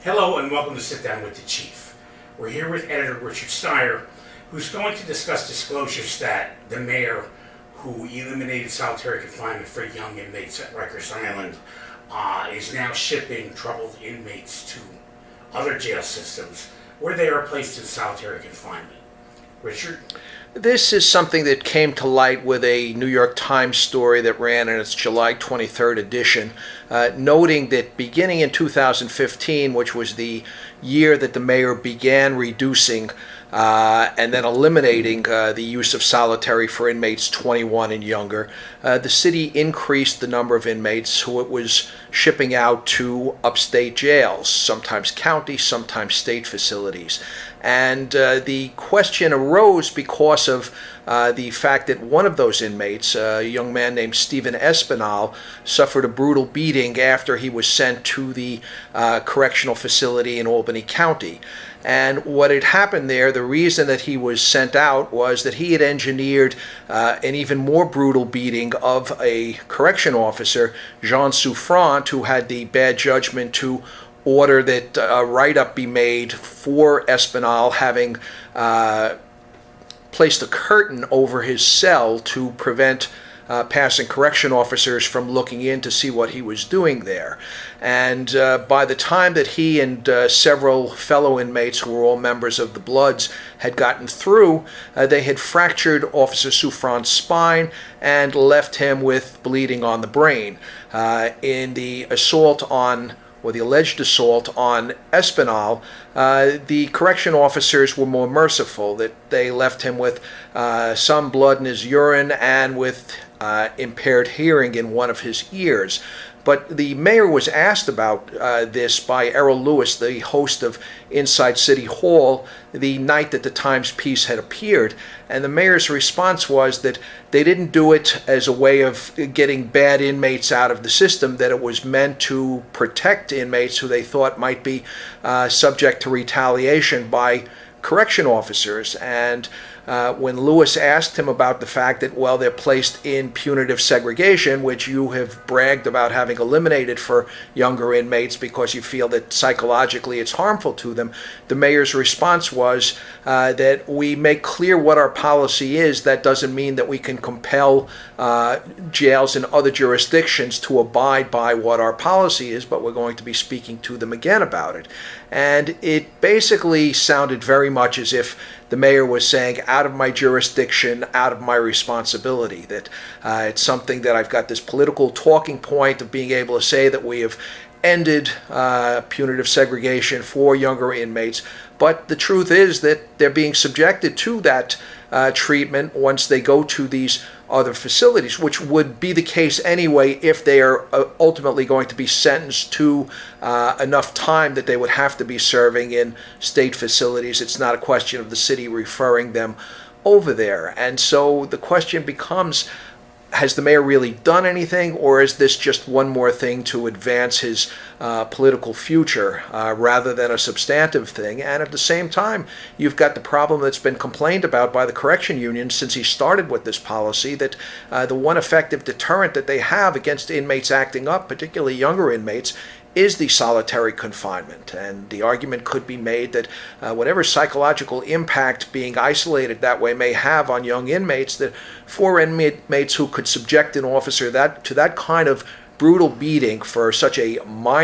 Hello and welcome to Sit Down with the Chief. We're here with editor Richard Steier, who's going to discuss disclosures that the mayor, who eliminated solitary confinement for young inmates at Rikers Island, is now shipping troubled inmates to other jail systems where they are placed in solitary confinement. Richard? This is something that came to light with a New York Times story that ran in its July 23rd edition, noting that beginning in 2015, which was the year that the mayor began reducing and then eliminating the use of solitary for inmates 21 and younger, the city increased the number of inmates who it was shipping out to upstate jails, sometimes county, sometimes state facilities. And the question arose because of the fact that one of those inmates, a young man named Stephen Espinal, suffered a brutal beating after he was sent to the correctional facility in Albany County. And what had happened there, the reason that he was sent out was that he had engineered an even more brutal beating of a correction officer, Jean Souffrant, who had the bad judgment to order that a write-up be made for Espinal, having placed a curtain over his cell to prevent passing correction officers from looking in to see what he was doing there. And by the time that he and several fellow inmates who were all members of the Bloods had gotten through, they had fractured Officer Souffrant's spine and left him with bleeding on the brain. In the assault on or the alleged assault on Espinal, the correction officers were more merciful, that they left him with some blood in his urine and with impaired hearing in one of his ears. But the mayor was asked about this by Errol Lewis, the host of Inside City Hall, the night that the Times piece had appeared. And the mayor's response was that they didn't do it as a way of getting bad inmates out of the system, that it was meant to protect inmates who they thought might be subject to retaliation by correction officers. And when Lewis asked him about the fact that, well, they're placed in punitive segregation, which you have bragged about having eliminated for younger inmates because you feel that psychologically it's harmful to them, the mayor's response was that we make clear what our policy is. That doesn't mean that we can compel jails in other jurisdictions to abide by what our policy is, but we're going to be speaking to them again about it. And it basically sounded very much as if the mayor was saying, out of my jurisdiction, out of my responsibility, that it's something that I've got this political talking point of being able to say that we have ended punitive segregation for younger inmates. But the truth is that they're being subjected to that treatment once they go to these other facilities, which would be the case anyway if they are ultimately going to be sentenced to enough time that they would have to be serving in state facilities. It's not a question of the city referring them over there. And so the question becomes, has the mayor really done anything, or is this just one more thing to advance his political future rather than a substantive thing? And at the same time, you've got the problem that's been complained about by the correction union since he started with this policy, that the one effective deterrent that they have against inmates acting up, particularly younger inmates, is the solitary confinement. And the argument could be made that whatever psychological impact being isolated that way may have on young inmates, that for inmates who could subject an officer to that kind of brutal beating for such a minor